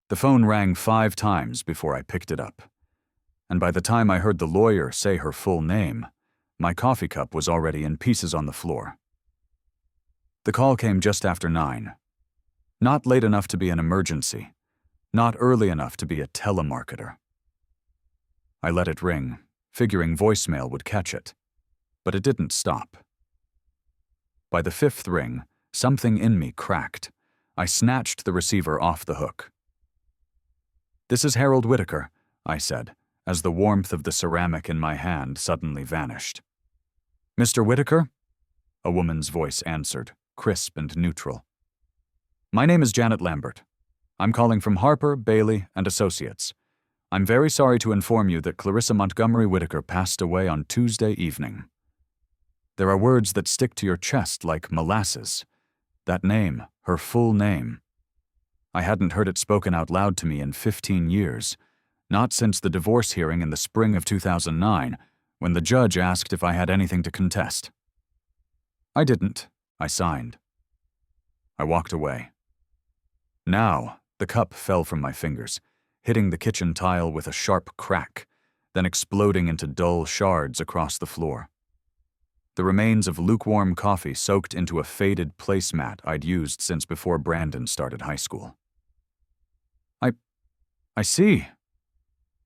The phone rang 5 times before I picked it up. And by the time I heard the lawyer say her full name, my coffee cup was already in pieces on the floor. The call came just after 9. Not late enough to be an emergency, not early enough to be a telemarketer. I let it ring, figuring voicemail would catch it, but it didn't stop. By the 5th ring, something in me cracked. I snatched the receiver off the hook. "This is Harold Whitaker," I said, as the warmth of the ceramic in my hand suddenly vanished. "Mr. Whitaker?" A woman's voice answered, crisp and neutral. "My name is Janet Lambert. I'm calling from Harper, Bailey, and Associates. I'm very sorry to inform you that Clarissa Montgomery Whitaker passed away on Tuesday evening." There are words that stick to your chest like molasses. That name, her full name. I hadn't heard it spoken out loud to me in 15 years, not since the divorce hearing in the spring of 2009, when the judge asked if I had anything to contest. I didn't. I signed. I walked away. Now, the cup fell from my fingers, hitting the kitchen tile with a sharp crack, then exploding into dull shards across the floor. The remains of lukewarm coffee soaked into a faded placemat I'd used since before Brandon started high school. I see.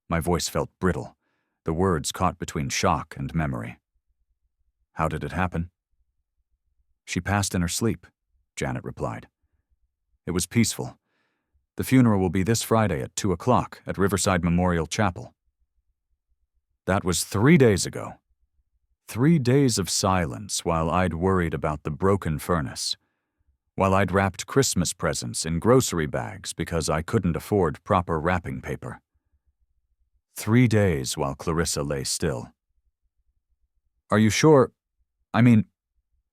My voice felt brittle, the words caught between shock and memory. How did it happen? She passed in her sleep, Janet replied. It was peaceful. The funeral will be this Friday at 2 o'clock at Riverside Memorial Chapel. That was 3 days ago. 3 days of silence while I'd worried about the broken furnace, while I'd wrapped Christmas presents in grocery bags because I couldn't afford proper wrapping paper. 3 days while Clarissa lay still. Are you sure?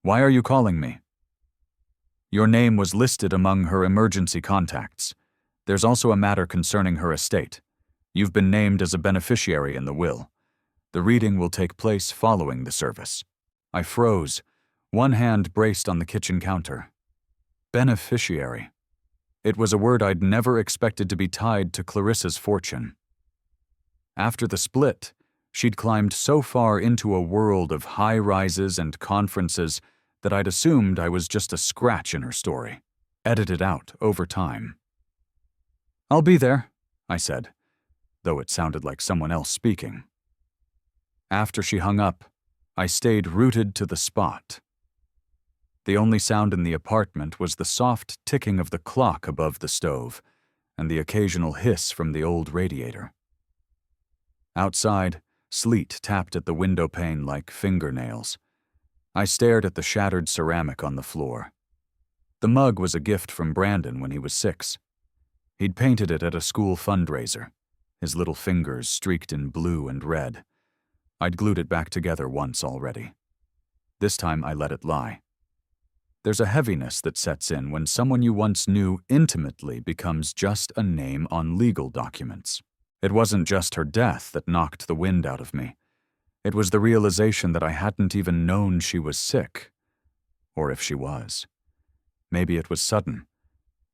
Why are you calling me? Your name was listed among her emergency contacts. There's also a matter concerning her estate. You've been named as a beneficiary in the will. The reading will take place following the service. I froze, one hand braced on the kitchen counter. Beneficiary. It was a word I'd never expected to be tied to Clarissa's fortune. After the split, she'd climbed so far into a world of high-rises and conferences that I'd assumed I was just a scratch in her story, edited out over time. I'll be there, I said, though it sounded like someone else speaking. After she hung up, I stayed rooted to the spot. The only sound in the apartment was the soft ticking of the clock above the stove and the occasional hiss from the old radiator. Outside, sleet tapped at the window pane like fingernails. I stared at the shattered ceramic on the floor. The mug was a gift from Brandon when he was 6. He'd painted it at a school fundraiser, his little fingers streaked in blue and red. I'd glued it back together once already. This time I let it lie. There's a heaviness that sets in when someone you once knew intimately becomes just a name on legal documents. It wasn't just her death that knocked the wind out of me. It was the realization that I hadn't even known she was sick. Or if she was. Maybe it was sudden.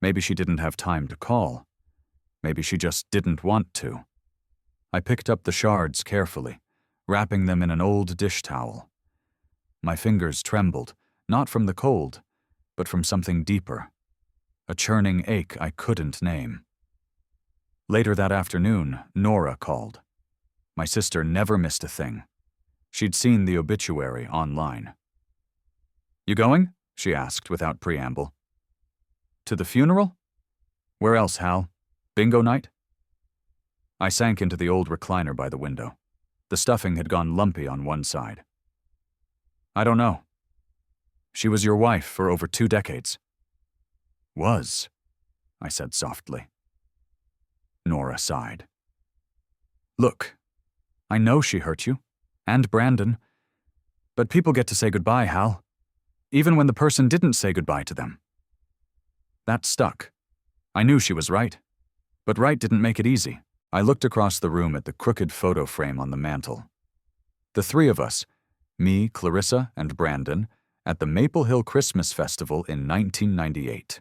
Maybe she didn't have time to call. Maybe she just didn't want to. I picked up the shards carefully, wrapping them in an old dish towel. My fingers trembled, not from the cold, but from something deeper. A churning ache I couldn't name. Later that afternoon, Nora called. My sister never missed a thing. She'd seen the obituary online. You going? She asked without preamble. To the funeral? Where else, Hal? Bingo night? I sank into the old recliner by the window. The stuffing had gone lumpy on one side. I don't know. She was your wife for over 2 decades. Was, I said softly. Nora sighed. Look, I know she hurt you, and Brandon, but people get to say goodbye, Hal, even when the person didn't say goodbye to them. That stuck. I knew she was right, but right didn't make it easy. I looked across the room at the crooked photo frame on the mantel. The 3 of us, me, Clarissa, and Brandon, at the Maple Hill Christmas Festival in 1998.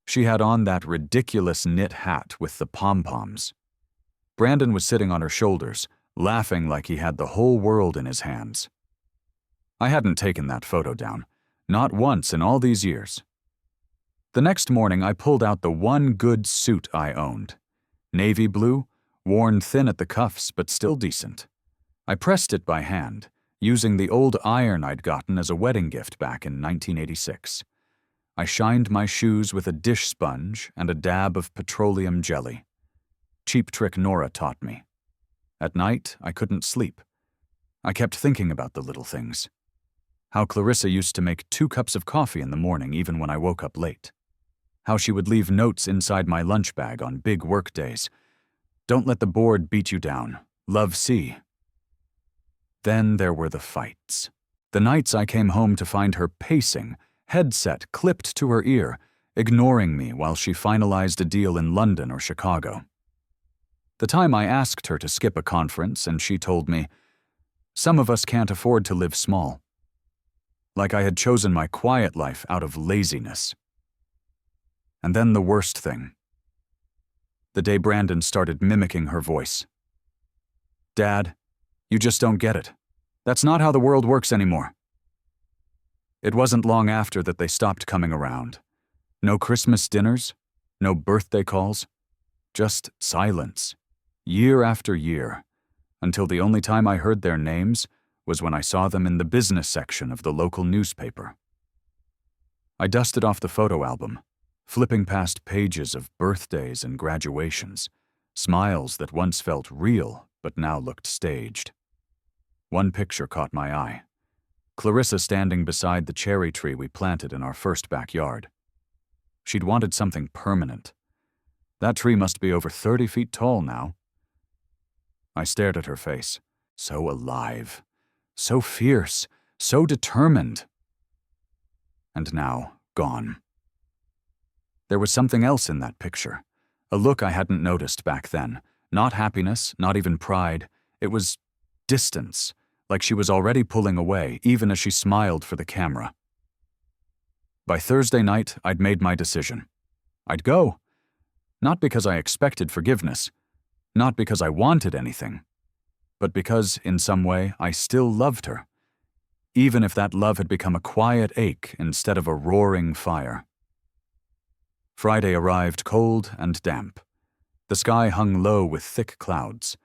She had on that ridiculous knit hat with the pom-poms. Brandon was sitting on her shoulders, laughing like he had the whole world in his hands. I hadn't taken that photo down, not once in all these years. The next morning, I pulled out the one good suit I owned. Navy blue, worn thin at the cuffs but still decent. I pressed it by hand, using the old iron I'd gotten as a wedding gift back in 1986. I shined my shoes with a dish sponge and a dab of petroleum jelly. Cheap trick Nora taught me. At night, I couldn't sleep. I kept thinking about the little things. How Clarissa used to make 2 cups of coffee in the morning even when I woke up late. How she would leave notes inside my lunch bag on big work days. Don't let the board beat you down. Love C. Then there were the fights. The nights I came home to find her pacing, headset clipped to her ear, ignoring me while she finalized a deal in London or Chicago. The time I asked her to skip a conference and she told me, "Some of us can't afford to live small." Like I had chosen my quiet life out of laziness. And then the worst thing. The day Brandon started mimicking her voice. "Dad, you just don't get it. That's not how the world works anymore." It wasn't long after that they stopped coming around. No Christmas dinners, no birthday calls, just silence, year after year, until the only time I heard their names was when I saw them in the business section of the local newspaper. I dusted off the photo album, flipping past pages of birthdays and graduations, smiles that once felt real but now looked staged. One picture caught my eye. Clarissa standing beside the cherry tree we planted in our first backyard. She'd wanted something permanent. That tree must be over 30 feet tall now. I stared at her face, so alive, so fierce, so determined. And now, gone. There was something else in that picture, a look I hadn't noticed back then. Not happiness, not even pride. It was distance, like she was already pulling away, even as she smiled for the camera. By Thursday night, I'd made my decision. I'd go. Not because I expected forgiveness, not because I wanted anything, but because, in some way, I still loved her, even if that love had become a quiet ache instead of a roaring fire. Friday arrived cold and damp. The sky hung low with thick clouds.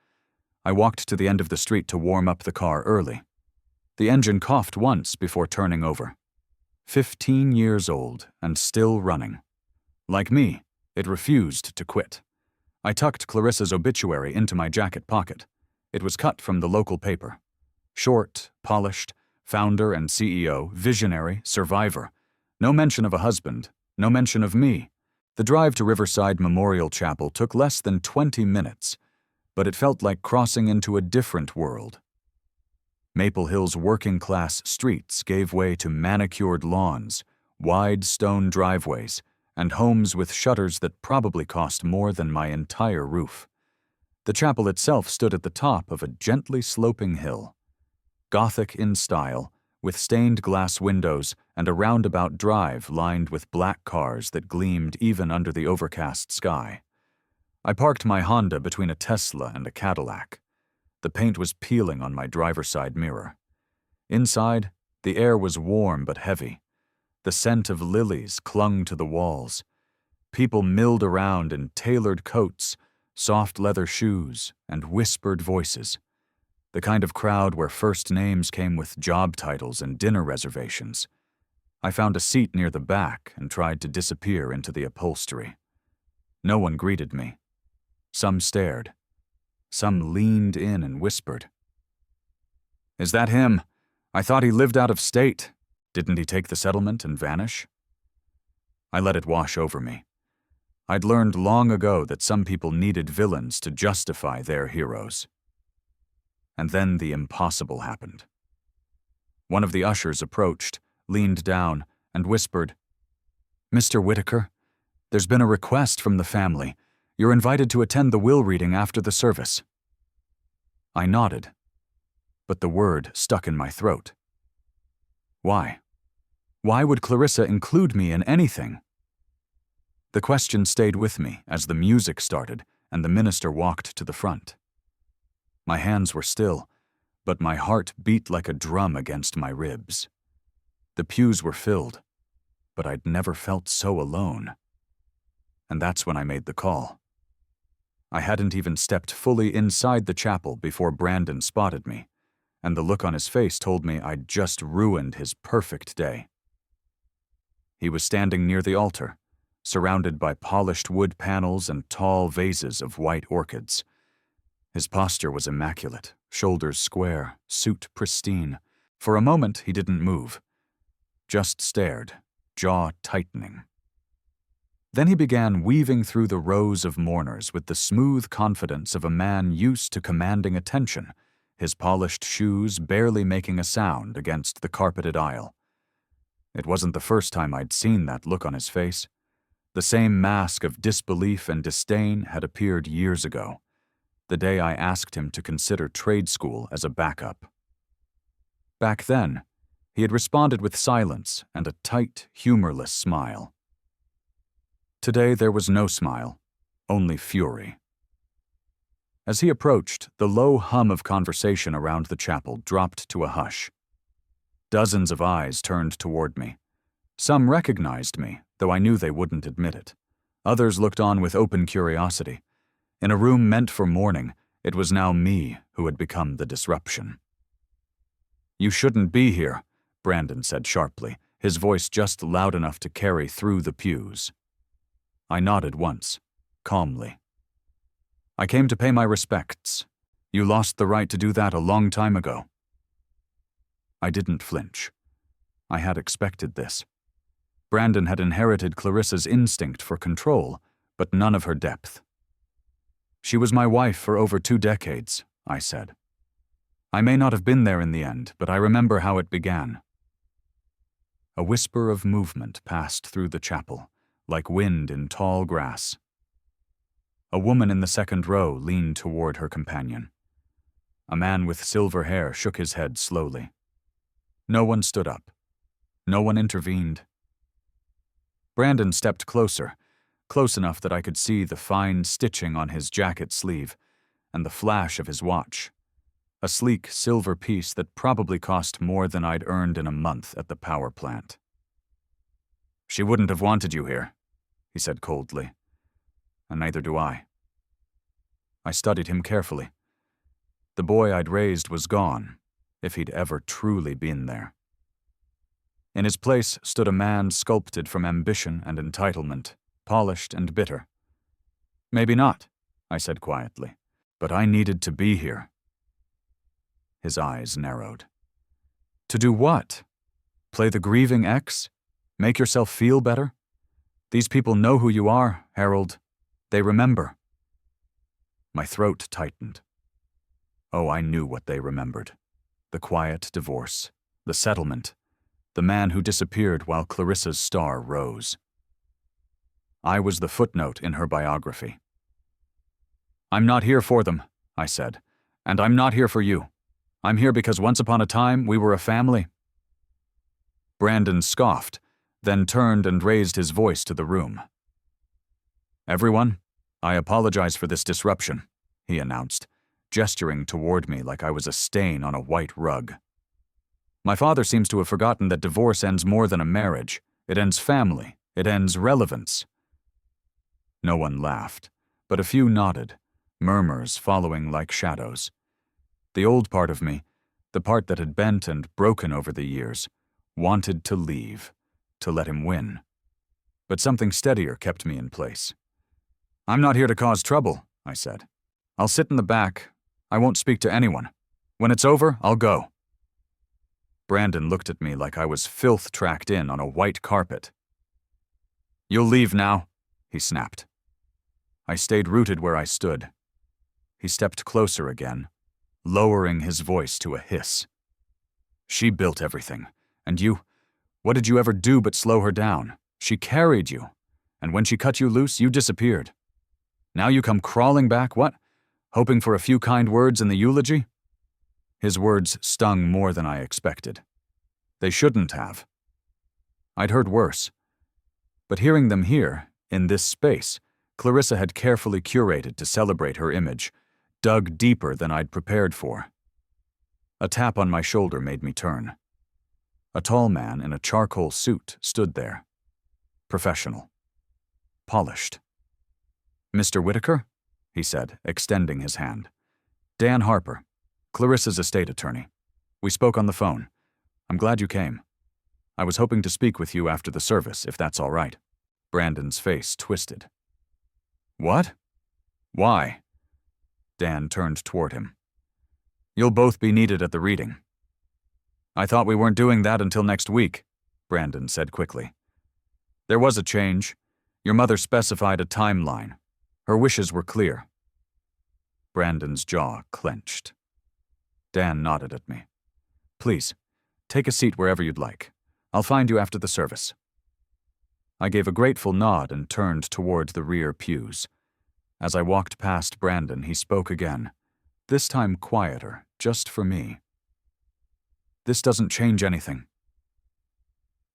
I walked to the end of the street to warm up the car early. The engine coughed once before turning over. 15 years old and still running. Like me, it refused to quit. I tucked Clarissa's obituary into my jacket pocket. It was cut from the local paper. Short, polished, founder and CEO, visionary, survivor. No mention of a husband, no mention of me. The drive to Riverside Memorial Chapel took less than 20 minutes, but it felt like crossing into a different world. Maple Hill's working-class streets gave way to manicured lawns, wide stone driveways, and homes with shutters that probably cost more than my entire roof. The chapel itself stood at the top of a gently sloping hill. Gothic in style, with stained glass windows and a roundabout drive lined with black cars that gleamed even under the overcast sky. I parked my Honda between a Tesla and a Cadillac. The paint was peeling on my driver's side mirror. Inside, the air was warm but heavy. The scent of lilies clung to the walls. People milled around in tailored coats, soft leather shoes, and whispered voices. The kind of crowd where first names came with job titles and dinner reservations. I found a seat near the back and tried to disappear into the upholstery. No one greeted me. Some stared. Some leaned in and whispered. "Is that him? I thought he lived out of state. Didn't he take the settlement and vanish?" I let it wash over me. I'd learned long ago that some people needed villains to justify their heroes. And then the impossible happened. One of the ushers approached, leaned down, and whispered, "Mr. Whitaker, there's been a request from the family. You're invited to attend the will reading after the service." I nodded, but the word stuck in my throat. Why? Why would Clarissa include me in anything? The question stayed with me as the music started and the minister walked to the front. My hands were still, but my heart beat like a drum against my ribs. The pews were filled, but I'd never felt so alone. And that's when I made the call. I hadn't even stepped fully inside the chapel before Brandon spotted me, and the look on his face told me I'd just ruined his perfect day. He was standing near the altar, surrounded by polished wood panels and tall vases of white orchids. His posture was immaculate, shoulders square, suit pristine. For a moment, he didn't move, just stared, jaw tightening. Then he began weaving through the rows of mourners with the smooth confidence of a man used to commanding attention, his polished shoes barely making a sound against the carpeted aisle. It wasn't the first time I'd seen that look on his face. The same mask of disbelief and disdain had appeared years ago, the day I asked him to consider trade school as a backup. Back then, he had responded with silence and a tight, humorless smile. Today there was no smile, only fury. As he approached, the low hum of conversation around the chapel dropped to a hush. Dozens of eyes turned toward me. Some recognized me, though I knew they wouldn't admit it. Others looked on with open curiosity. In a room meant for mourning, it was now me who had become the disruption. "You shouldn't be here," Brandon said sharply, his voice just loud enough to carry through the pews. I nodded once, calmly. "I came to pay my respects. You lost the right to do that a long time ago." I didn't flinch. I had expected this. Brandon had inherited Clarissa's instinct for control, but none of her depth. "She was my wife for over 2 decades, I said. "I may not have been there in the end, but I remember how it began." A whisper of movement passed through the chapel, like wind in tall grass. A woman in the second row leaned toward her companion. A man with silver hair shook his head slowly. No one stood up. No one intervened. Brandon stepped closer, close enough that I could see the fine stitching on his jacket sleeve and the flash of his watch, a sleek silver piece that probably cost more than I'd earned in a month at the power plant. "She wouldn't have wanted you here," he said coldly. "And neither do I." I studied him carefully. The boy I'd raised was gone, if he'd ever truly been there. In his place stood a man sculpted from ambition and entitlement, polished and bitter. "Maybe not," I said quietly, "but I needed to be here." His eyes narrowed. "To do what? Play the grieving ex? Make yourself feel better? These people know who you are, Harold. They remember." My throat tightened. Oh, I knew what they remembered. The quiet divorce, the settlement, the man who disappeared while Clarissa's star rose. I was the footnote in her biography. "I'm not here for them," I said, "and I'm not here for you. I'm here because once upon a time we were a family." Brandon scoffed, then turned and raised his voice to the room. "Everyone, I apologize for this disruption," he announced, gesturing toward me like I was a stain on a white rug. "My father seems to have forgotten that divorce ends more than a marriage. It ends family. It ends relevance." No one laughed, but a few nodded, murmurs following like shadows. The old part of me, the part that had bent and broken over the years, wanted to leave, to let him win. But something steadier kept me in place. "I'm not here to cause trouble," I said. "I'll sit in the back. I won't speak to anyone. When it's over, I'll go." Brandon looked at me like I was filth tracked in on a white carpet. "You'll leave now," he snapped. I stayed rooted where I stood. He stepped closer again, lowering his voice to a hiss. "She built everything, and what did you ever do but slow her down? She carried you, and when she cut you loose, you disappeared. Now you come crawling back, what? Hoping for a few kind words in the eulogy?" His words stung more than I expected. They shouldn't have. I'd heard worse. But hearing them here, In this space, Clarissa had carefully curated to celebrate her image, dug deeper than I'd prepared for. A tap on my shoulder made me turn. A tall man in a charcoal suit stood there. Professional. Polished. "Mr. Whitaker?" he said, extending his hand. "Dan Harper, Clarissa's estate attorney. We spoke on the phone. I'm glad you came. I was hoping to speak with you after the service, if that's all right." Brandon's face twisted. "What? Why?" Dan turned toward him. "You'll both be needed at the reading." "I thought we weren't doing that until next week," Brandon said quickly. "There was a change. Your mother specified a timeline. Her wishes were clear." Brandon's jaw clenched. Dan nodded at me. "Please, take a seat wherever you'd like. I'll find you after the service." I gave a grateful nod and turned toward the rear pews. As I walked past Brandon, he spoke again, this time quieter, just for me. "This doesn't change anything."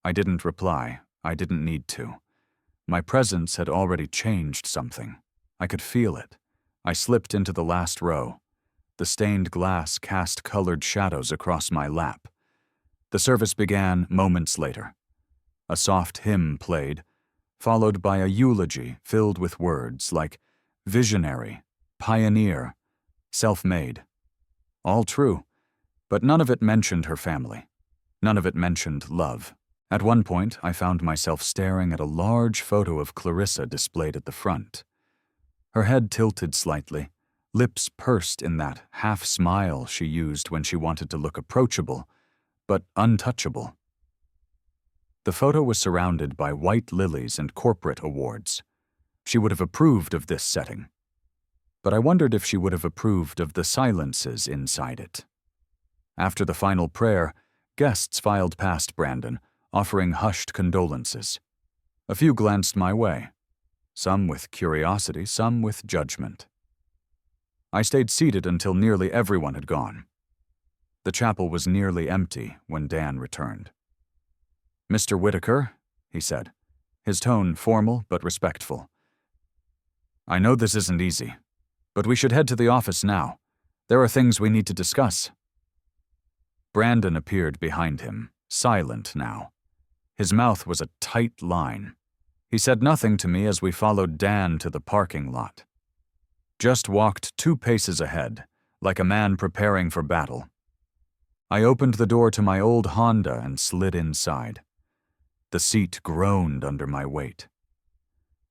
I didn't reply. I didn't need to. My presence had already changed something. I could feel it. I slipped into the last row. The stained glass cast colored shadows across my lap. The service began moments later. A soft hymn played, followed by a eulogy filled with words like visionary, pioneer, self-made. All true, but none of it mentioned her family. None of it mentioned love. At one point, I found myself staring at a large photo of Clarissa displayed at the front. Her head tilted slightly, lips pursed in that half-smile she used when she wanted to look approachable, but untouchable. The photo was surrounded by white lilies and corporate awards. She would have approved of this setting. But I wondered if she would have approved of the silences inside it. After the final prayer, guests filed past Brandon, offering hushed condolences. A few glanced my way, some with curiosity, some with judgment. I stayed seated until nearly everyone had gone. The chapel was nearly empty when Dan returned. "Mr. Whitaker," he said, his tone formal but respectful. "I know this isn't easy, but we should head to the office now. There are things we need to discuss." Brandon appeared behind him, silent now. His mouth was a tight line. He said nothing to me as we followed Dan to the parking lot. Just walked 2 paces ahead, like a man preparing for battle. I opened the door to my old Honda and slid inside. The seat groaned under my weight.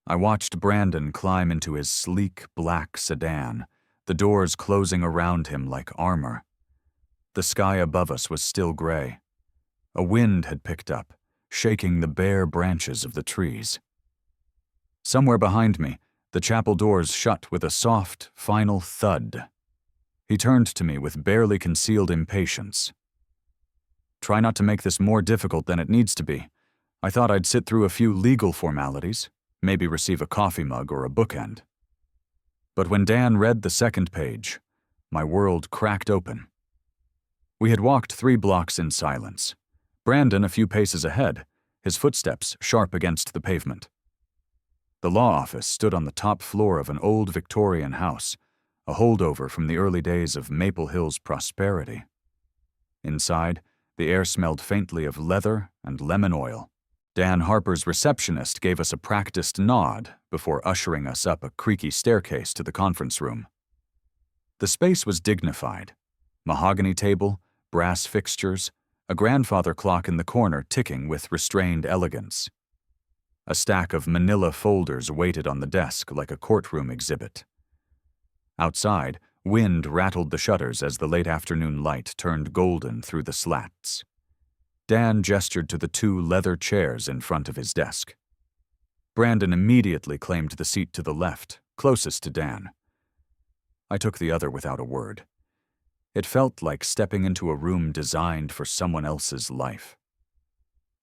I watched Brandon climb into his sleek black sedan, the doors closing around him like armor. The sky above us was still gray. A wind had picked up, shaking the bare branches of the trees. Somewhere behind me, the chapel doors shut with a soft, final thud. He turned to me with barely concealed impatience. "Try not to make this more difficult than it needs to be. I thought I'd sit through a few legal formalities, maybe receive a coffee mug or a bookend." But when Dan read the second page, my world cracked open. We had walked 3 blocks in silence. Brandon a few paces ahead, his footsteps sharp against the pavement. The law office stood on the top floor of an old Victorian house, a holdover from the early days of Maple Hill's prosperity. Inside, the air smelled faintly of leather and lemon oil. Dan Harper's receptionist gave us a practiced nod before ushering us up a creaky staircase to the conference room. The space was dignified. Mahogany table, brass fixtures, a grandfather clock in the corner ticking with restrained elegance. A stack of manila folders waited on the desk like a courtroom exhibit. Outside, wind rattled the shutters as the late afternoon light turned golden through the slats. Dan gestured to the 2 leather chairs in front of his desk. Brandon immediately claimed the seat to the left, closest to Dan. I took the other without a word. It felt like stepping into a room designed for someone else's life.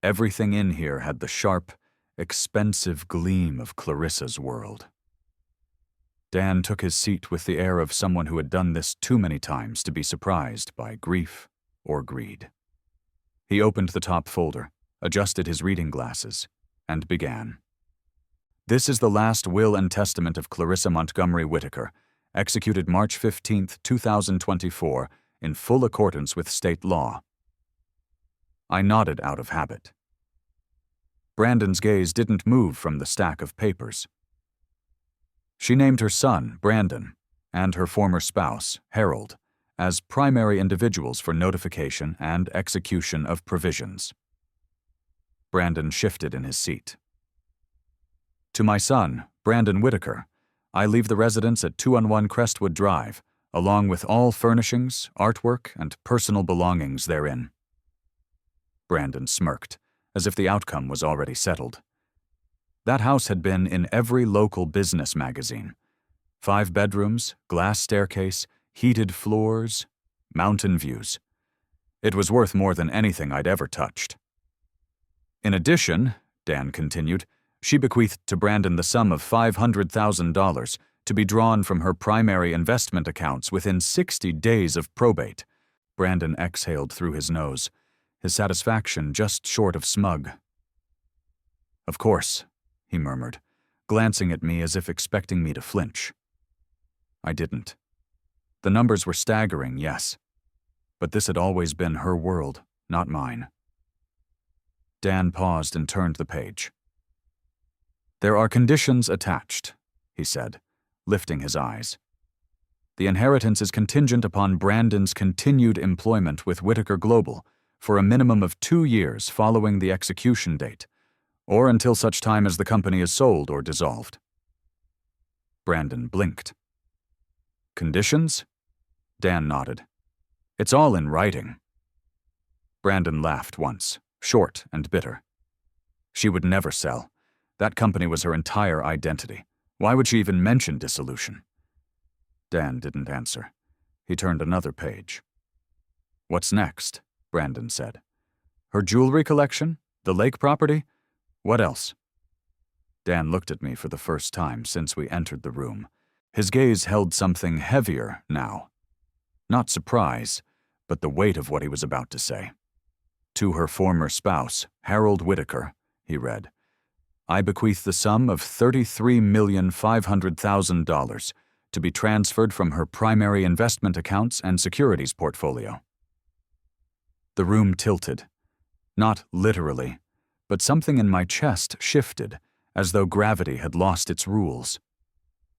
Everything in here had the sharp, expensive gleam of Clarissa's world. Dan took his seat with the air of someone who had done this too many times to be surprised by grief or greed. He opened the top folder, adjusted his reading glasses, and began. This is the last will and testament of Clarissa Montgomery Whitaker, executed March 15, 2024, in full accordance with state law. I nodded out of habit. Brandon's gaze didn't move from the stack of papers. She named her son, Brandon, and her former spouse, Harold, as primary individuals for notification and execution of provisions. Brandon shifted in his seat. To my son, Brandon Whitaker, I leave the residence at 201 Crestwood Drive, along with all furnishings, artwork, and personal belongings therein. Brandon smirked, as if the outcome was already settled. That house had been in every local business magazine. 5 bedrooms, glass staircase, heated floors, mountain views. It was worth more than anything I'd ever touched. In addition, Dan continued, she bequeathed to Brandon the sum of $500,000 to be drawn from her primary investment accounts within 60 days of probate. Brandon exhaled through his nose, his satisfaction just short of smug. Of course, he murmured, glancing at me as if expecting me to flinch. I didn't. The numbers were staggering, yes, but this had always been her world, not mine. Dan paused and turned the page. There are conditions attached, he said, lifting his eyes. The inheritance is contingent upon Brandon's continued employment with Whitaker Global for a minimum of 2 years following the execution date, or until such time as the company is sold or dissolved. Brandon blinked. Conditions? Dan nodded. It's all in writing. Brandon laughed once, short and bitter. She would never sell. That company was her entire identity. Why would she even mention dissolution? Dan didn't answer. He turned another page. What's next? Brandon said. Her jewelry collection? The lake property? What else? Dan looked at me for the first time since we entered the room. His gaze held something heavier now. Not surprise, but the weight of what he was about to say. To her former spouse, Harold Whitaker, he read, I bequeath the sum of $33,500,000 to be transferred from her primary investment accounts and securities portfolio. The room tilted. Not literally, but something in my chest shifted, as though gravity had lost its rules.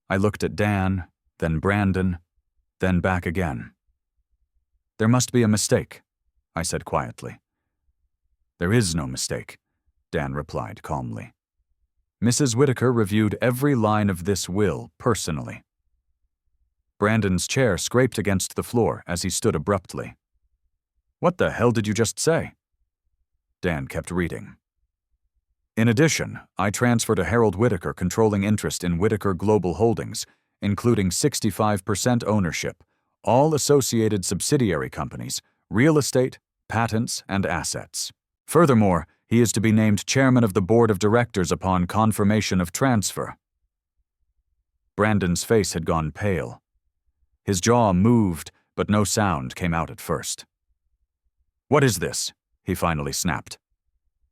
I looked at Dan, then Brandon, then back again. There must be a mistake, I said quietly. There is no mistake, Dan replied calmly. Mrs. Whitaker reviewed every line of this will personally. Brandon's chair scraped against the floor as he stood abruptly. What the hell did you just say? Dan kept reading. In addition, I transfer to Harold Whitaker controlling interest in Whitaker Global Holdings, including 65% ownership, all associated subsidiary companies, real estate, patents, and assets. Furthermore, he is to be named chairman of the board of directors upon confirmation of transfer. Brandon's face had gone pale. His jaw moved, but no sound came out at first. What is this? He finally snapped.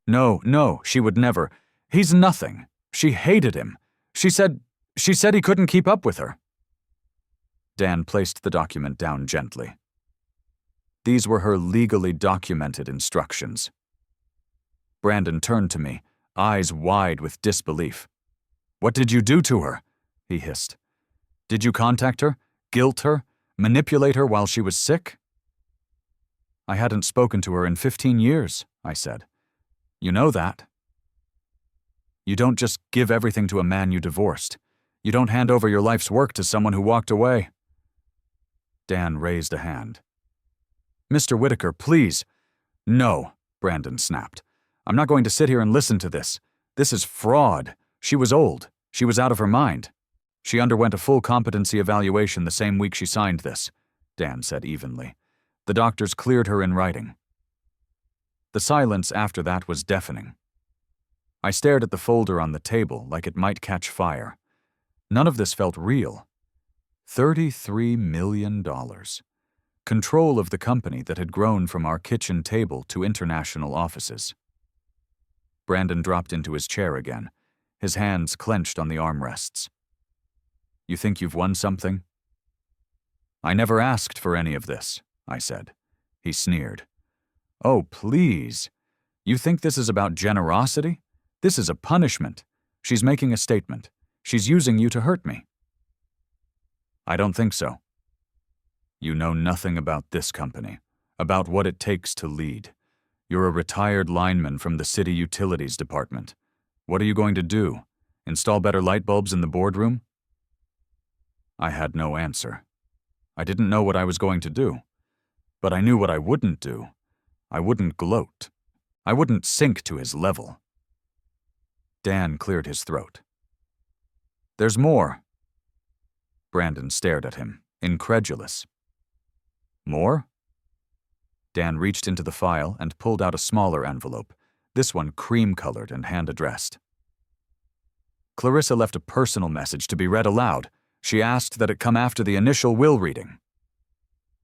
No, she would never. He's nothing. She hated him. She said he couldn't keep up with her. Dan placed the document down gently. These were her legally documented instructions. Brandon turned to me, eyes wide with disbelief. What did you do to her? He hissed. Did you contact her, guilt her, manipulate her while she was sick? I hadn't spoken to her in 15 years, I said. You know that. You don't just give everything to a man you divorced. You don't hand over your life's work to someone who walked away. Dan raised a hand. Mr. Whitaker, please. No, Brandon snapped. I'm not going to sit here and listen to this. This is fraud. She was old. She was out of her mind. She underwent a full competency evaluation the same week she signed this, Dan said evenly. The doctors cleared her in writing. The silence after that was deafening. I stared at the folder on the table like it might catch fire. None of this felt real. $33 million. Control of the company that had grown from our kitchen table to international offices. Brandon dropped into his chair again, his hands clenched on the armrests. You think you've won something? I never asked for any of this, I said. He sneered. Oh, please. You think this is about generosity? This is a punishment. She's making a statement. She's using you to hurt me. I don't think so. You know nothing about this company, about what it takes to lead. You're a retired lineman from the city utilities department. What are you going to do? Install better light bulbs in the boardroom? I had no answer. I didn't know what I was going to do. But I knew what I wouldn't do. I wouldn't gloat. I wouldn't sink to his level. Dan cleared his throat. There's more. Brandon stared at him, incredulous. More? Dan reached into the file and pulled out a smaller envelope, this one cream-colored and hand-addressed. Clarissa left a personal message to be read aloud. She asked that it come after the initial will reading.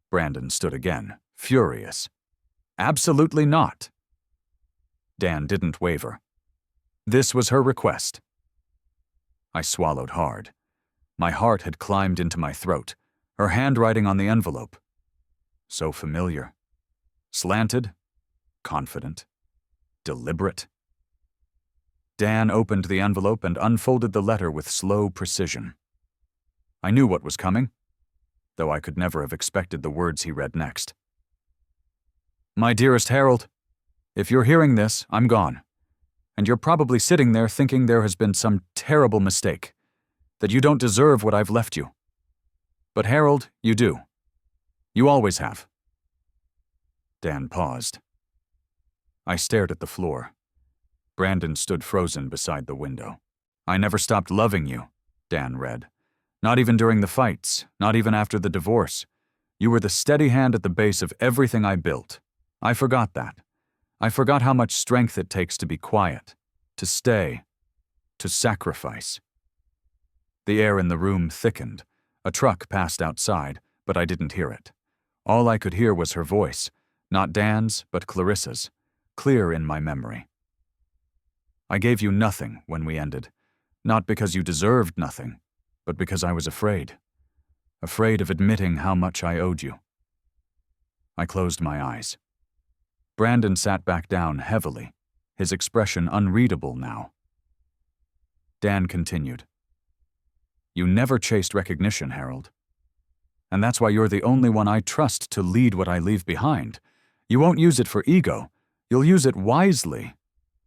Brandon stood again, furious. Absolutely not. Dan didn't waver. This was her request. I swallowed hard. My heart had climbed into my throat, her handwriting on the envelope. So familiar. Slanted, confident, deliberate. Dan opened the envelope and unfolded the letter with slow precision. I knew what was coming, though I could never have expected the words he read next. My dearest Harold, if you're hearing this, I'm gone. And you're probably sitting there thinking there has been some terrible mistake, that you don't deserve what I've left you. But Harold, you do. You always have. Dan paused. I stared at the floor. Brandon stood frozen beside the window. I never stopped loving you, Dan read. Not even during the fights, not even after the divorce. You were the steady hand at the base of everything I built. I forgot that. I forgot how much strength it takes to be quiet, to stay, to sacrifice. The air in the room thickened. A truck passed outside, but I didn't hear it. All I could hear was her voice, not Dan's, but Clarissa's, clear in my memory. I gave you nothing when we ended, not because you deserved nothing, but because I was afraid of admitting how much I owed you. I closed my eyes. Brandon sat back down heavily, his expression unreadable now. Dan continued. You never chased recognition, Harold. And that's why you're the only one I trust to lead what I leave behind. You won't use it for ego. You'll use it wisely,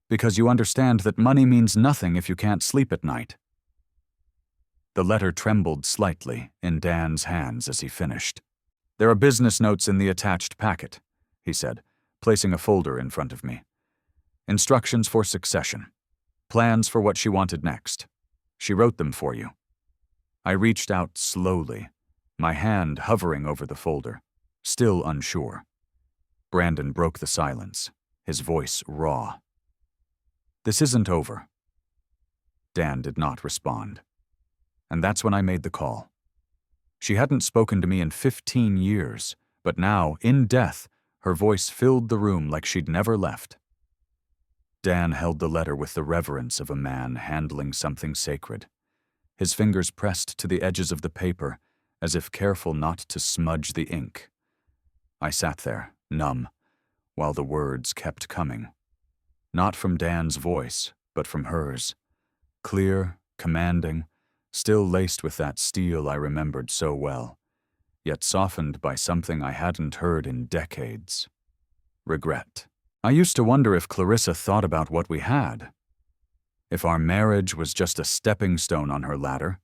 because you understand that money means nothing if you can't sleep at night. The letter trembled slightly in Dan's hands as he finished. There are business notes in the attached packet, he said, placing a folder in front of me. Instructions for succession. Plans for what she wanted next. She wrote them for you. I reached out slowly, my hand hovering over the folder, still unsure. Brandon broke the silence, his voice raw. This isn't over. Dan did not respond. And that's when I made the call. She hadn't spoken to me in 15 years, but now, in death, her voice filled the room like she'd never left. Dan held the letter with the reverence of a man handling something sacred. His fingers pressed to the edges of the paper, as if careful not to smudge the ink. I sat there, numb, while the words kept coming. Not from Dan's voice, but from hers. Clear, commanding, still laced with that steel I remembered so well, yet softened by something I hadn't heard in decades. Regret. I used to wonder if Clarissa thought about what we had. If our marriage was just a stepping stone on her ladder,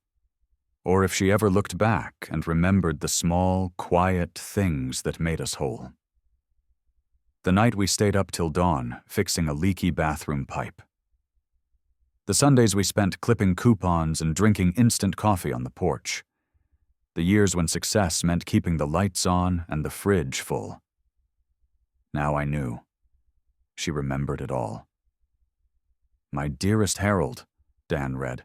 or if she ever looked back and remembered the small, quiet things that made us whole. The night we stayed up till dawn, fixing a leaky bathroom pipe. The Sundays we spent clipping coupons and drinking instant coffee on the porch. The years when success meant keeping the lights on and the fridge full. Now I knew. She remembered it all. My dearest Harold, Dan read,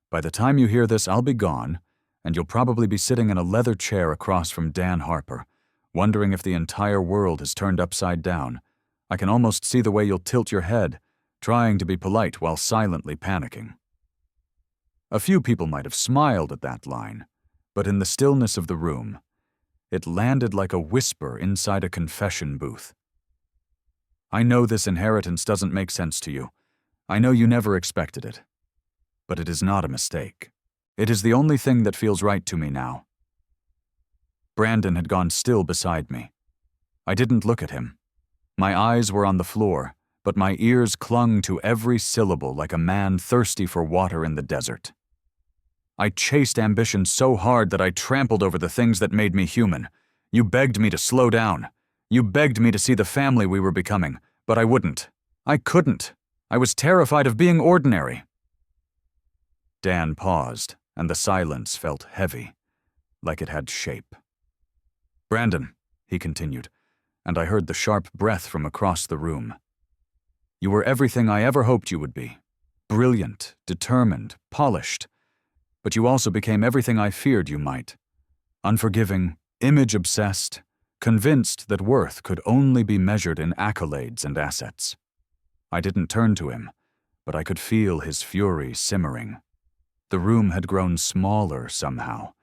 by the time you hear this, I'll be gone, and you'll probably be sitting in a leather chair across from Dan Harper, wondering if the entire world has turned upside down. I can almost see the way you'll tilt your head, trying to be polite while silently panicking. A few people might have smiled at that line, but in the stillness of the room, it landed like a whisper inside a confession booth. I know this inheritance doesn't make sense to you. I know you never expected it. But it is not a mistake. It is the only thing that feels right to me now. Brandon had gone still beside me. I didn't look at him. My eyes were on the floor, but my ears clung to every syllable like a man thirsty for water in the desert. I chased ambition so hard that I trampled over the things that made me human. You begged me to slow down. You begged me to see the family we were becoming, but I wouldn't. I couldn't. I was terrified of being ordinary. Dan paused, and the silence felt heavy, like it had shape. Brandon, he continued, and I heard the sharp breath from across the room. You were everything I ever hoped you would be. Brilliant, determined, polished. But you also became everything I feared you might. Unforgiving, image-obsessed, convinced that worth could only be measured in accolades and assets. I didn't turn to him, but I could feel his fury simmering. The room had grown smaller somehow,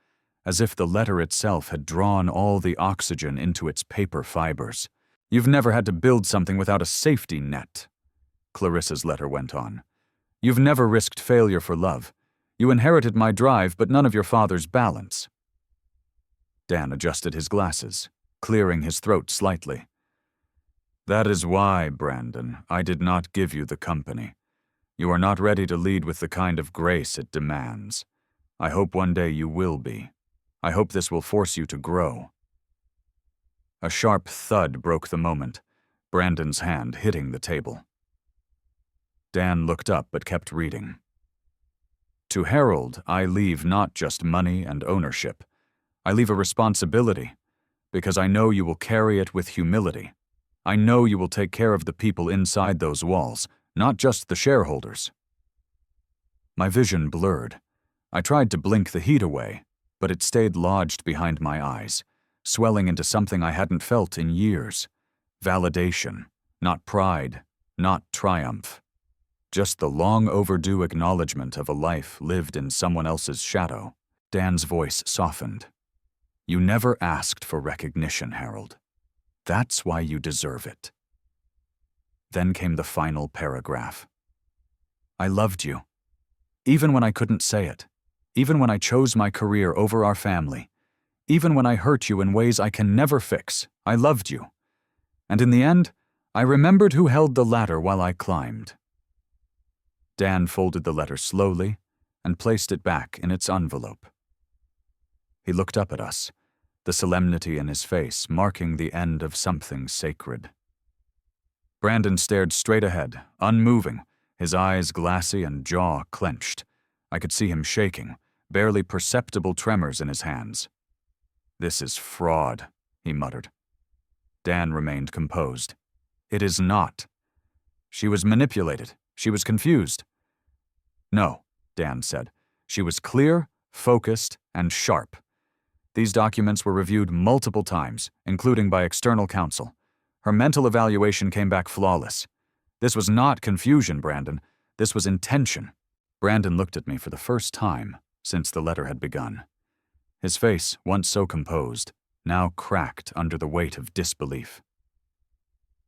as if the letter itself had drawn all the oxygen into its paper fibers. You've never had to build something without a safety net, Clarissa's letter went on. You've never risked failure for love. You inherited my drive, but none of your father's balance. Dan adjusted his glasses, clearing his throat slightly. That is why, Brandon, I did not give you the company. You are not ready to lead with the kind of grace it demands. I hope one day you will be. I hope this will force you to grow. A sharp thud broke the moment, Brandon's hand hitting the table. Dan looked up but kept reading. To Harold, I leave not just money and ownership. I leave a responsibility, because I know you will carry it with humility. I know you will take care of the people inside those walls, not just the shareholders. My vision blurred. I tried to blink the heat away, but it stayed lodged behind my eyes, swelling into something I hadn't felt in years. Validation, not pride, not triumph. Just the long-overdue acknowledgement of a life lived in someone else's shadow. Dan's voice softened. You never asked for recognition, Harold. That's why you deserve it. Then came the final paragraph. I loved you. Even when I couldn't say it. Even when I chose my career over our family. Even when I hurt you in ways I can never fix. I loved you. And in the end, I remembered who held the ladder while I climbed. Dan folded the letter slowly and placed it back in its envelope. He looked up at us, the solemnity in his face marking the end of something sacred. Brandon stared straight ahead, unmoving, his eyes glassy and jaw clenched. I could see him shaking, barely perceptible tremors in his hands. This is fraud, he muttered. Dan remained composed. It is not. She was manipulated. She was confused. No, Dan said. She was clear, focused, and sharp. These documents were reviewed multiple times, including by external counsel. Her mental evaluation came back flawless. This was not confusion, Brandon. This was intention. Brandon looked at me for the first time since the letter had begun. His face, once so composed, now cracked under the weight of disbelief.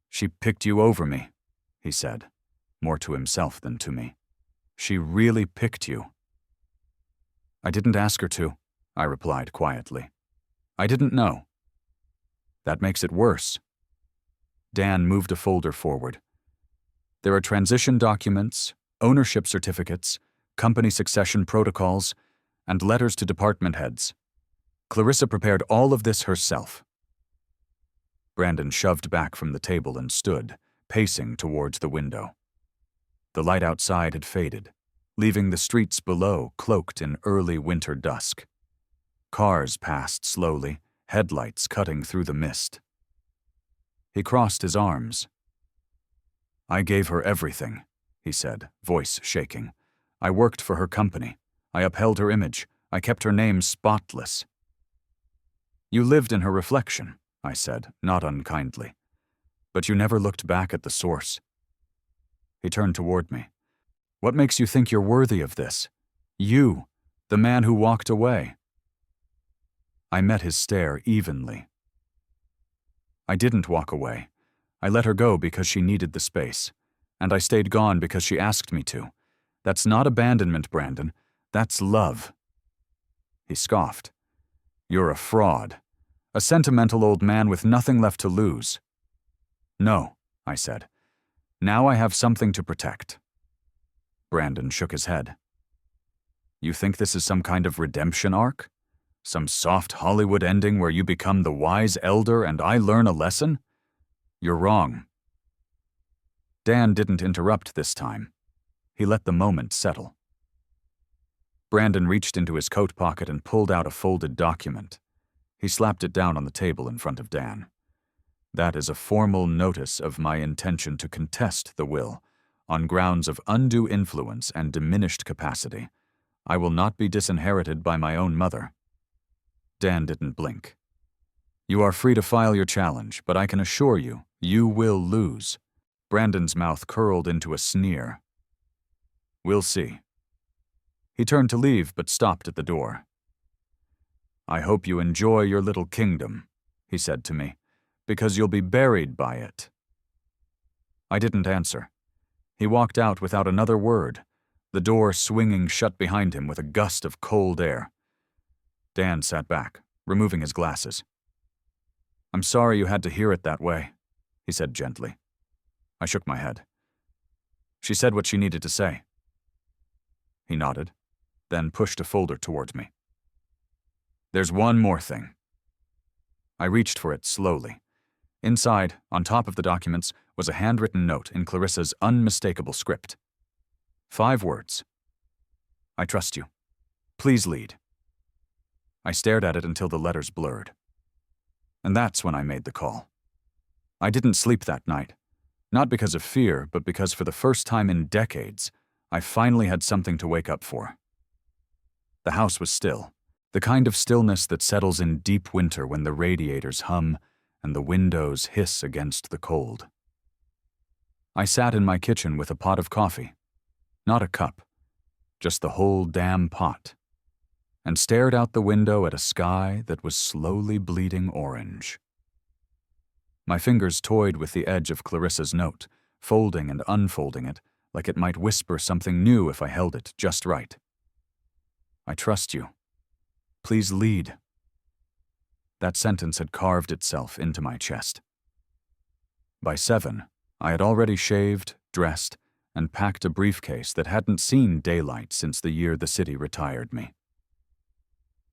She picked you over me, he said, more to himself than to me. She really picked you. I didn't ask her to, I replied quietly. I didn't know. That makes it worse. Dan moved a folder forward. There are transition documents, ownership certificates, company succession protocols, and letters to department heads. Clarissa prepared all of this herself. Brandon shoved back from the table and stood, pacing towards the window. The light outside had faded, leaving the streets below cloaked in early winter dusk. Cars passed slowly, headlights cutting through the mist. He crossed his arms. I gave her everything, he said, voice shaking. I worked for her company. I upheld her image. I kept her name spotless. You lived in her reflection, I said, not unkindly. But you never looked back at the source. He turned toward me. What makes you think you're worthy of this? You, the man who walked away. I met his stare evenly. I didn't walk away. I let her go because she needed the space. And I stayed gone because she asked me to. That's not abandonment, Brandon. That's love. He scoffed. You're a fraud. A sentimental old man with nothing left to lose. No, I said. Now I have something to protect. Brandon shook his head. You think this is some kind of redemption arc? Some soft Hollywood ending where you become the wise elder and I learn a lesson? You're wrong. Dan didn't interrupt this time. He let the moment settle. Brandon reached into his coat pocket and pulled out a folded document. He slapped it down on the table in front of Dan. That is a formal notice of my intention to contest the will, on grounds of undue influence and diminished capacity. I will not be disinherited by my own mother. Dan didn't blink. You are free to file your challenge, but I can assure you, you will lose. Brandon's mouth curled into a sneer. We'll see. He turned to leave, but stopped at the door. I hope you enjoy your little kingdom, he said to me, because you'll be buried by it. I didn't answer. He walked out without another word, the door swinging shut behind him with a gust of cold air. Dan sat back, removing his glasses. I'm sorry you had to hear it that way, he said gently. I shook my head. She said what she needed to say. He nodded, then pushed a folder toward me. There's one more thing. I reached for it slowly. Inside, on top of the documents, was a handwritten note in Clarissa's unmistakable script. 5 words. I trust you. Please lead. I stared at it until the letters blurred. And that's when I made the call. I didn't sleep that night. Not because of fear, but because for the first time in decades, I finally had something to wake up for. The house was still, the kind of stillness that settles in deep winter when the radiators hum and the windows hiss against the cold. I sat in my kitchen with a pot of coffee, not a cup, just the whole damn pot, and stared out the window at a sky that was slowly bleeding orange. My fingers toyed with the edge of Clarissa's note, folding and unfolding it like it might whisper something new if I held it just right. I trust you. Please lead. That sentence had carved itself into my chest. By 7, I had already shaved, dressed, and packed a briefcase that hadn't seen daylight since the year the city retired me.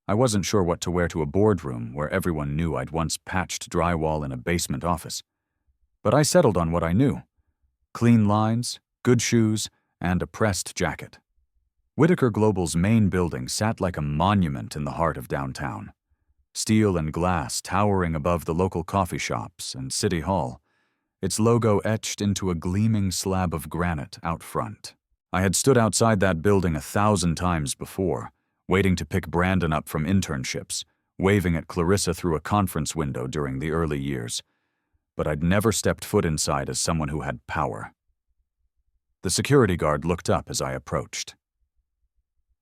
I wasn't sure what to wear to a boardroom where everyone knew I'd once patched drywall in a basement office. But I settled on what I knew. Clean lines, good shoes, and a pressed jacket. Whitaker Global's main building sat like a monument in the heart of downtown. Steel and glass towering above the local coffee shops and City Hall, its logo etched into a gleaming slab of granite out front. I had stood outside that building 1,000 times before, waiting to pick Brandon up from internships, waving at Clarissa through a conference window during the early years. But I'd never stepped foot inside as someone who had power. The security guard looked up as I approached.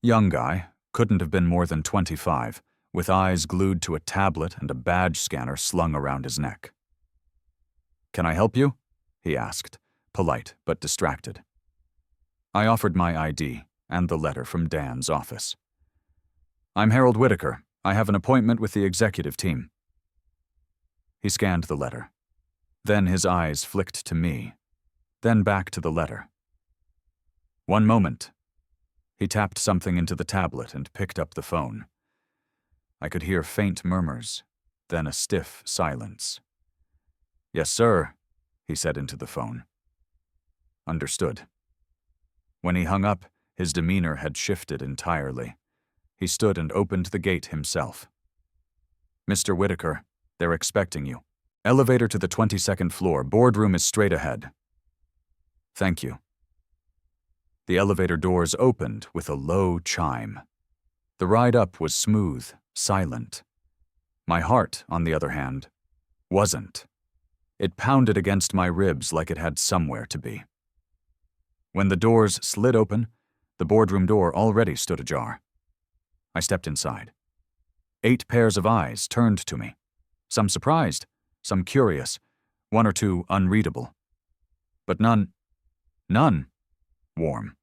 Young guy, couldn't have been more than 25, with eyes glued to a tablet and a badge scanner slung around his neck. Can I help you? He asked, polite but distracted. I offered my ID and the letter from Dan's office. I'm Harold Whitaker. I have an appointment with the executive team. He scanned the letter. Then his eyes flicked to me, then back to the letter. One moment. He tapped something into the tablet and picked up the phone. I could hear faint murmurs, then a stiff silence. Yes, sir, he said into the phone. Understood. When he hung up, his demeanor had shifted entirely. He stood and opened the gate himself. Mr. Whitaker, they're expecting you. Elevator to the 22nd floor. Boardroom is straight ahead. Thank you. The elevator doors opened with a low chime. The ride up was smooth, silent. My heart, on the other hand, wasn't. It pounded against my ribs like it had somewhere to be. When the doors slid open, The boardroom door already stood ajar. I stepped inside. 8 pairs of eyes turned to me, some surprised, some curious, 1 or 2 unreadable. But none warm.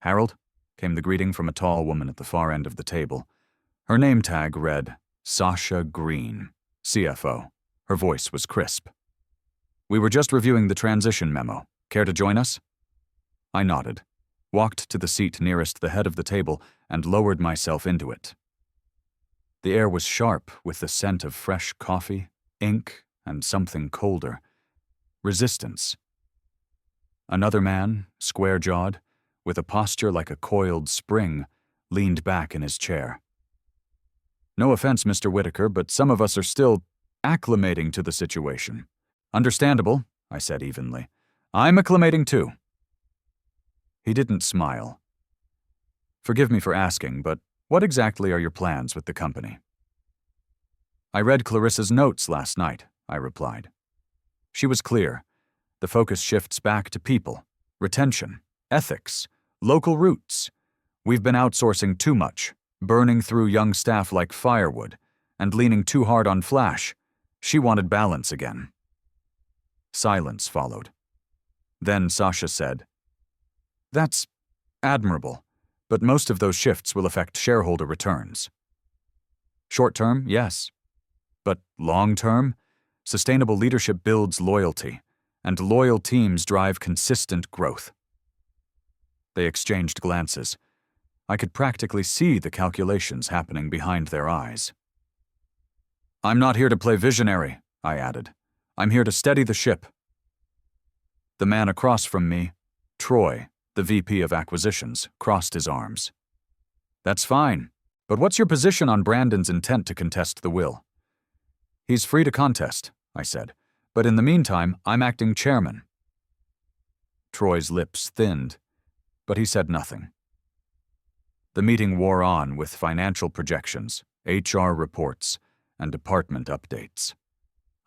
"Harold," came the greeting from a tall woman at the far end of the table. Her name tag read, Sasha Green, CFO. Her voice was crisp. "We were just reviewing the transition memo. Care to join us?" I nodded, walked to the seat nearest the head of the table, and lowered myself into it. The air was sharp with the scent of fresh coffee, ink, and something colder. Resistance. Another man, square-jawed, with a posture like a coiled spring, leaned back in his chair. "No offense, Mr. Whitaker, but some of us are still acclimating to the situation." "Understandable," I said evenly. "I'm acclimating too." He didn't smile. "Forgive me for asking, but what exactly are your plans with the company?" "I read Clarissa's notes last night," I replied. She was clear. The focus shifts back to people, retention, ethics, local roots. We've been outsourcing too much, burning through young staff like firewood, and leaning too hard on flash. She wanted balance again. Silence followed. Then Sasha said, "That's admirable, but most of those shifts will affect shareholder returns." "Short-term, yes. But long-term, sustainable leadership builds loyalty, and loyal teams drive consistent growth." They exchanged glances. I could practically see the calculations happening behind their eyes. "I'm not here to play visionary," I added. "I'm here to steady the ship." The man across from me, Troy, the VP of Acquisitions, crossed his arms. "That's fine, but what's your position on Brandon's intent to contest the will?" "He's free to contest," I said, "but in the meantime, I'm acting chairman." Troy's lips thinned, but he said nothing. The meeting wore on with financial projections, HR reports, and department updates.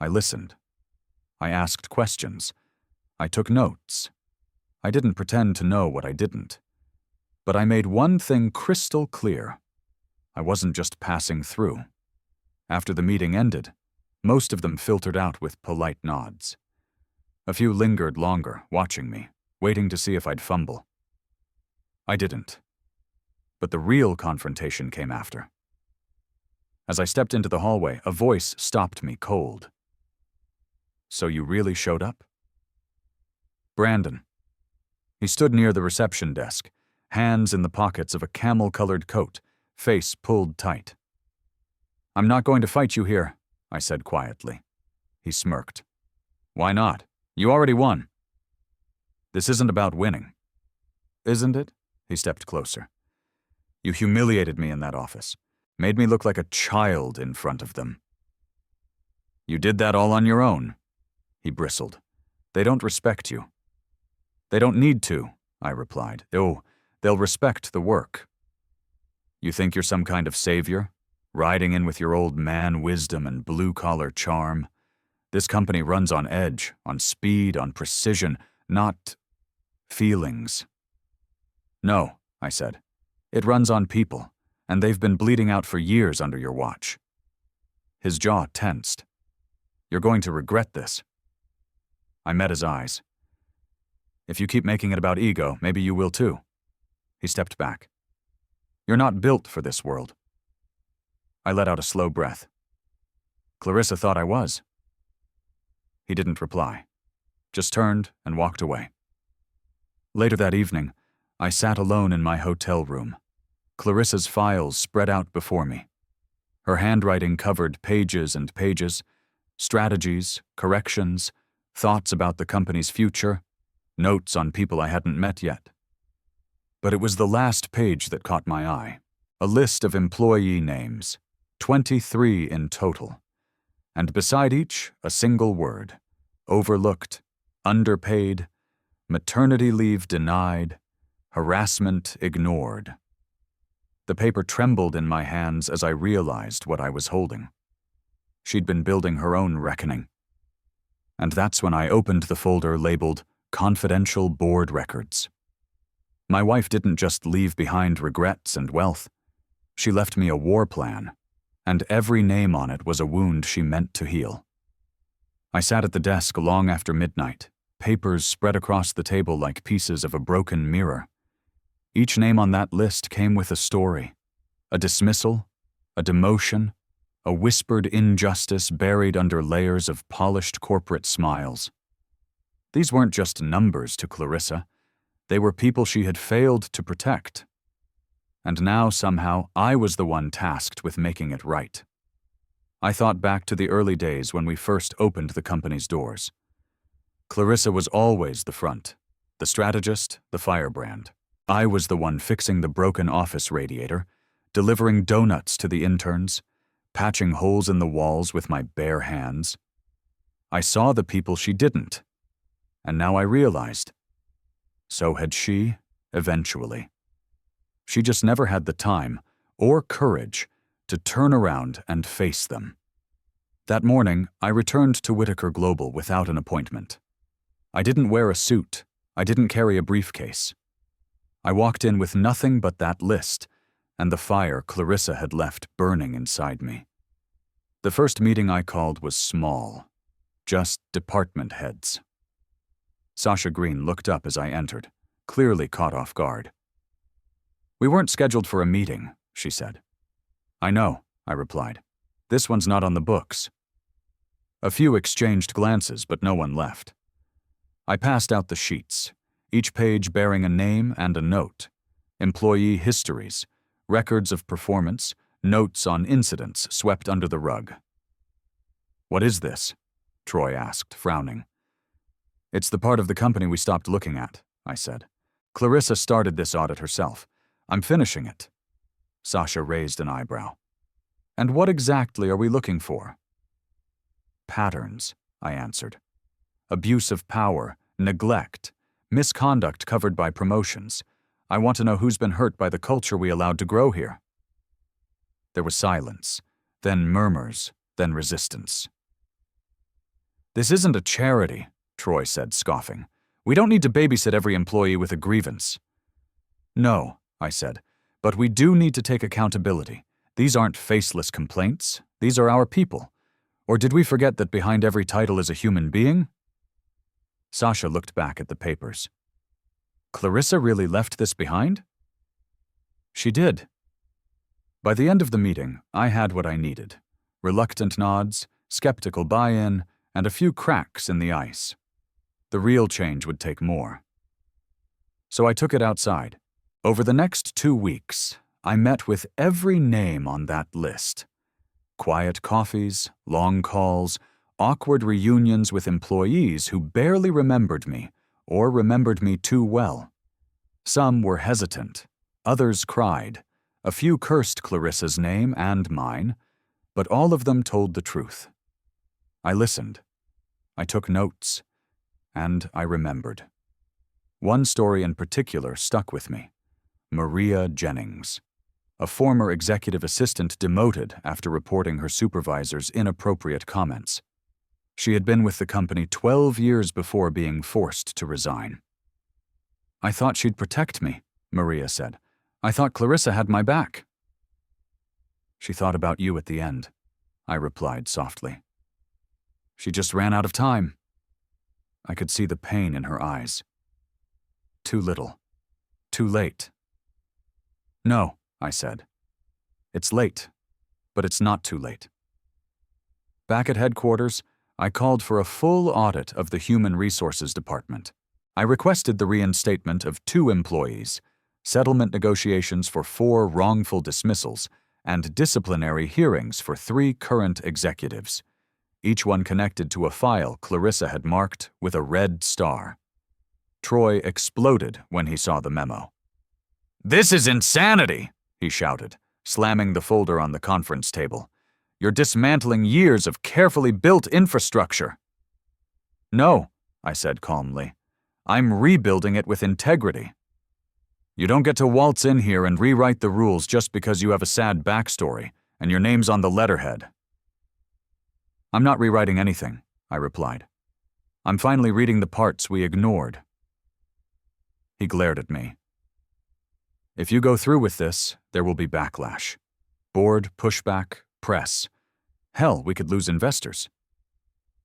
I listened. I asked questions. I took notes. I didn't pretend to know what I didn't. But I made one thing crystal clear. I wasn't just passing through. After the meeting ended, most of them filtered out with polite nods. A few lingered longer, watching me, waiting to see if I'd fumble. I didn't. But the real confrontation came after. As I stepped into the hallway, a voice stopped me cold. "So you really showed up?" "Brandon." He stood near the reception desk, hands in the pockets of a camel-colored coat, face pulled tight. "I'm not going to fight you here," I said quietly. He smirked. "Why not? You already won." "This isn't about winning." "Isn't it?" He stepped closer. "You humiliated me in that office, made me look like a child in front of them." "You did that all on your own," he bristled. "They don't respect you." "They don't need to," I replied. "Oh, they'll respect the work." "You think you're some kind of savior, riding in with your old man wisdom and blue-collar charm? This company runs on edge, on speed, on precision, not feelings." "No," I said. "It runs on people, and they've been bleeding out for years under your watch." His jaw tensed. "You're going to regret this." I met his eyes. "If you keep making it about ego, maybe you will too." He stepped back. "You're not built for this world." I let out a slow breath. "Clarissa thought I was." He didn't reply, just turned and walked away. Later that evening, I sat alone in my hotel room. Clarissa's files spread out before me. Her handwriting covered pages and pages, strategies, corrections, thoughts about the company's future, notes on people I hadn't met yet. But it was the last page that caught my eye, a list of employee names, 23 in total, and beside each, a single word: overlooked, underpaid, maternity leave denied, harassment ignored. The paper trembled in my hands as I realized what I was holding. She'd been building her own reckoning. And that's when I opened the folder labeled Confidential Board Records. My wife didn't just leave behind regrets and wealth. She left me a war plan, and every name on it was a wound she meant to heal. I sat at the desk long after midnight, papers spread across the table like pieces of a broken mirror. Each name on that list came with a story, a dismissal, a demotion, a whispered injustice buried under layers of polished corporate smiles. These weren't just numbers to Clarissa. They were people she had failed to protect. And now, somehow, I was the one tasked with making it right. I thought back to the early days when we first opened the company's doors. Clarissa was always the front, the strategist, the firebrand. I was the one fixing the broken office radiator, delivering donuts to the interns, patching holes in the walls with my bare hands. I saw the people she didn't, and now I realized. So had she, eventually. She just never had the time or courage to turn around and face them. That morning, I returned to Whitaker Global without an appointment. I didn't wear a suit. I didn't carry a briefcase. I walked in with nothing but that list and the fire Clarissa had left burning inside me. The first meeting I called was small, just department heads. Sasha Green looked up as I entered, clearly caught off guard. "We weren't scheduled for a meeting," she said. "I know," I replied. "This one's not on the books." A few exchanged glances, but no one left. I passed out the sheets, each page bearing a name and a note, employee histories, records of performance, notes on incidents swept under the rug. "What is this?" Troy asked, frowning. "It's the part of the company we stopped looking at," I said. "Clarissa started this audit herself. I'm finishing it." Sasha raised an eyebrow. "And what exactly are we looking for?" "Patterns," I answered. "Abuse of power, neglect, misconduct covered by promotions. I want to know who's been hurt by the culture we allowed to grow here." There was silence, then murmurs, then resistance. "This isn't a charity," Troy said, scoffing. "We don't need to babysit every employee with a grievance." "No," I said, "but we do need to take accountability. These aren't faceless complaints. These are our people. Or did we forget that behind every title is a human being?" Sasha looked back at the papers. "Clarissa really left this behind?" "She did." By the end of the meeting, I had what I needed: reluctant nods, skeptical buy-in, and a few cracks in the ice. The real change would take more. So I took it outside. Over the next 2 weeks, I met with every name on that list. Quiet coffees, long calls, awkward reunions with employees who barely remembered me or remembered me too well. Some were hesitant, others cried, a few cursed Clarissa's name and mine, but all of them told the truth. I listened. I took notes. And I remembered. One story in particular stuck with me. Maria Jennings, a former executive assistant demoted after reporting her supervisor's inappropriate comments. She had been with the company 12 years before being forced to resign. "I thought she'd protect me," Maria said. "I thought Clarissa had my back." "She thought about you at the end," I replied softly. "She just ran out of time." I could see the pain in her eyes. "Too little. Too late." "No," I said. "It's late, but it's not too late." Back at headquarters, I called for a full audit of the Human Resources Department. I requested the reinstatement of 2 employees, settlement negotiations for 4 wrongful dismissals, and disciplinary hearings for 3 current executives, each one connected to a file Clarissa had marked with a red star. Troy exploded when he saw the memo. "This is insanity!" he shouted, slamming the folder on the conference table. "You're dismantling years of carefully built infrastructure." "No," I said calmly. "I'm rebuilding it with integrity. You don't get to waltz in here and rewrite the rules just because you have a sad backstory and your name's on the letterhead." "I'm not rewriting anything," I replied. "I'm finally reading the parts we ignored." He glared at me. If you go through with this, there will be backlash. Board, pushback, press. Hell, we could lose investors.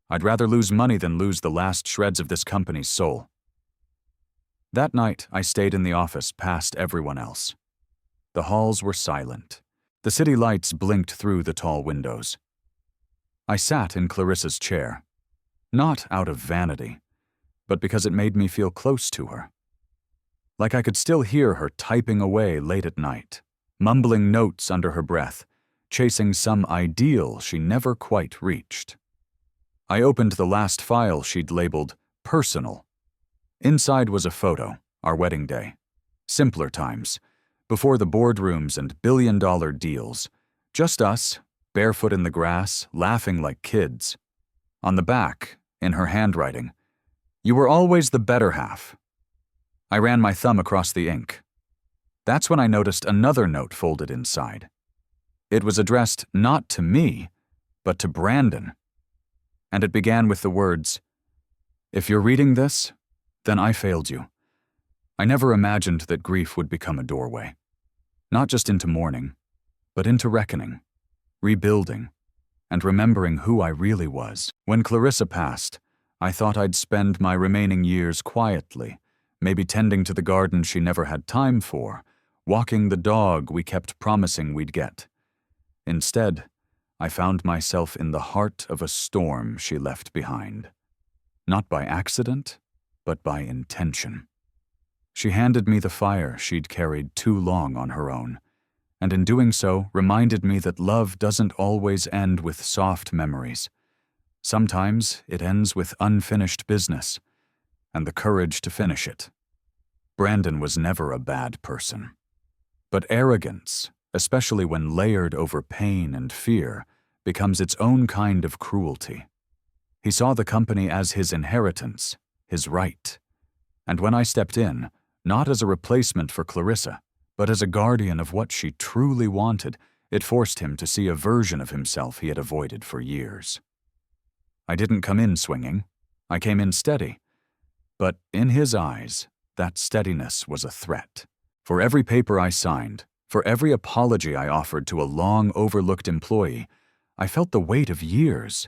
I'd rather lose money than lose the last shreds of this company's soul. That night, I stayed in the office past everyone else. The halls were silent. The city lights blinked through the tall windows. I sat in Clarissa's chair, not out of vanity, but because it made me feel close to her. Like I could still hear her typing away late at night, mumbling notes under her breath, chasing some ideal she never quite reached. I opened the last file she'd labeled personal. Inside was a photo, our wedding day. Simpler times, before the boardrooms and billion-dollar deals. Just us, barefoot in the grass, laughing like kids. On the back, in her handwriting, "You were always the better half." I ran my thumb across the ink. That's when I noticed another note folded inside. It was addressed not to me, but to Brandon. And it began with the words, "If you're reading this, then I failed you. I never imagined that grief would become a doorway. Not just into mourning, but into reckoning, rebuilding, and remembering who I really was. When Clarissa passed, I thought I'd spend my remaining years quietly, maybe tending to the garden she never had time for, walking the dog we kept promising we'd get. Instead, I found myself in the heart of a storm she left behind. Not by accident, but by intention. She handed me the fire she'd carried too long on her own, and in doing so reminded me that love doesn't always end with soft memories. Sometimes it ends with unfinished business, and the courage to finish it. Brandon was never a bad person. But arrogance, especially when layered over pain and fear, becomes its own kind of cruelty. He saw the company as his inheritance, his right. And when I stepped in, not as a replacement for Clarissa, but as a guardian of what she truly wanted, it forced him to see a version of himself he had avoided for years. I didn't come in swinging. I came in steady. But in his eyes, that steadiness was a threat. For every paper I signed, for every apology I offered to a long-overlooked employee, I felt the weight of years.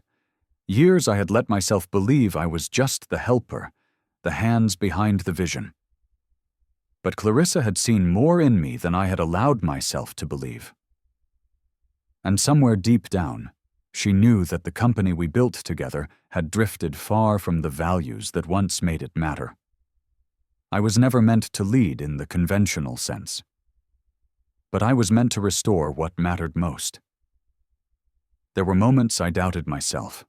Years I had let myself believe I was just the helper, the hands behind the vision. But Clarissa had seen more in me than I had allowed myself to believe. And somewhere deep down, she knew that the company we built together had drifted far from the values that once made it matter. I was never meant to lead in the conventional sense, but I was meant to restore what mattered most. There were moments I doubted myself.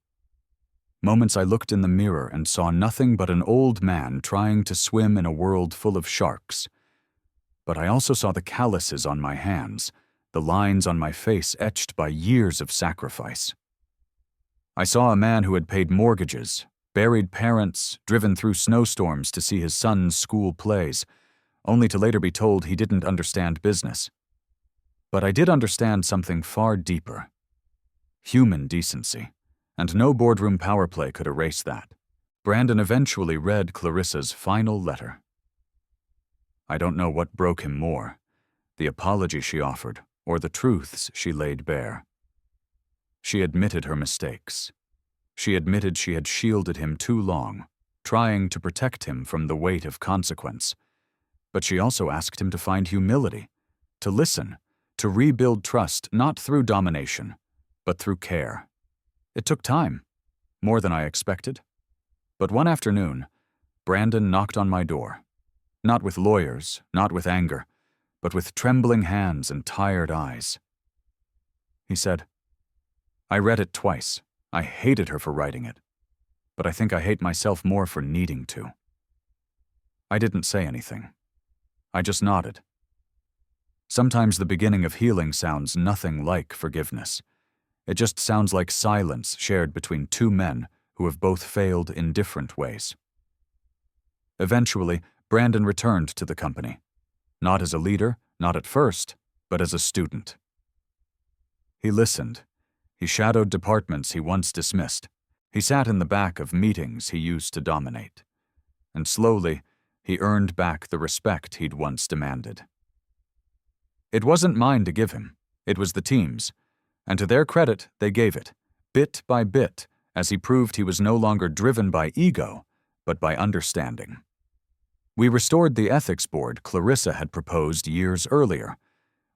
Moments I looked in the mirror and saw nothing but an old man trying to swim in a world full of sharks. But I also saw the calluses on my hands, the lines on my face etched by years of sacrifice. I saw a man who had paid mortgages, buried parents, driven through snowstorms to see his son's school plays, only to later be told he didn't understand business. But I did understand something far deeper: human decency. And no boardroom power play could erase that. Brandon eventually read Clarissa's final letter. I don't know what broke him more, the apology she offered or the truths she laid bare. She admitted her mistakes. She admitted she had shielded him too long, trying to protect him from the weight of consequence. But she also asked him to find humility, to listen, to rebuild trust not through domination, but through care. It took time, more than I expected. But one afternoon, Brandon knocked on my door. Not with lawyers, not with anger, but with trembling hands and tired eyes. He said, "I read it twice. I hated her for writing it. But I think I hate myself more for needing to." I didn't say anything. I just nodded. Sometimes the beginning of healing sounds nothing like forgiveness. It just sounds like silence shared between two men who have both failed in different ways. Eventually, Brandon returned to the company. Not as a leader, not at first, but as a student. He listened. He shadowed departments he once dismissed. He sat in the back of meetings he used to dominate. And slowly, he earned back the respect he'd once demanded. It wasn't mine to give him. It was the team's. And to their credit, they gave it, bit by bit, as he proved he was no longer driven by ego, but by understanding. We restored the ethics board Clarissa had proposed years earlier.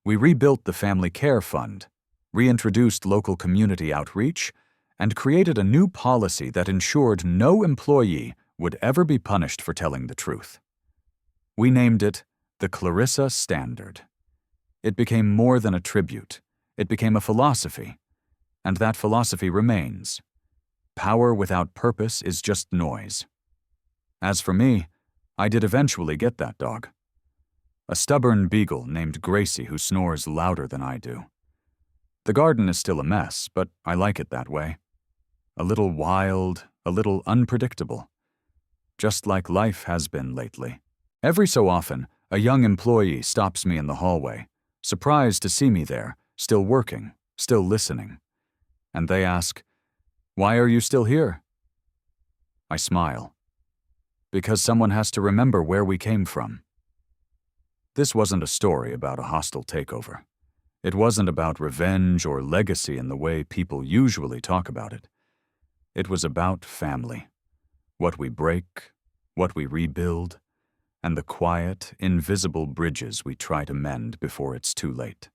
We rebuilt the family care fund, reintroduced local community outreach, and created a new policy that ensured no employee would ever be punished for telling the truth. We named it the Clarissa Standard. It became more than a tribute. It became a philosophy, and that philosophy remains. Power without purpose is just noise. As for me, I did eventually get that dog. A stubborn beagle named Gracie who snores louder than I do. The garden is still a mess, but I like it that way. A little wild, a little unpredictable. Just like life has been lately. Every so often, a young employee stops me in the hallway, surprised to see me there, still working, still listening. And they ask, "Why are you still here?" I smile. Because someone has to remember where we came from. This wasn't a story about a hostile takeover. It wasn't about revenge or legacy in the way people usually talk about it. It was about family. What we break, what we rebuild, and the quiet, invisible bridges we try to mend before it's too late.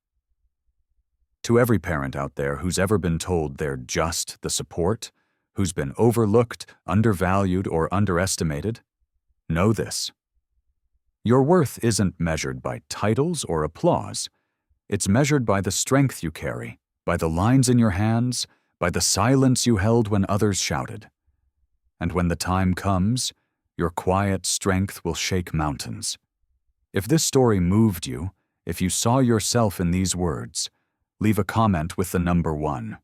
To every parent out there who's ever been told they're just the support, who's been overlooked, undervalued, or underestimated, know this. Your worth isn't measured by titles or applause. It's measured by the strength you carry, by the lines in your hands, by the silence you held when others shouted. And when the time comes, your quiet strength will shake mountains. If this story moved you, if you saw yourself in these words, leave a comment with the number 1.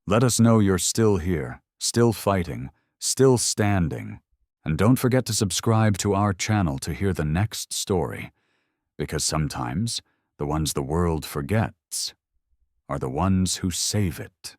Let us know you're still here, still fighting, still standing. And don't forget to subscribe to our channel to hear the next story, because sometimes the ones the world forgets are the ones who save it.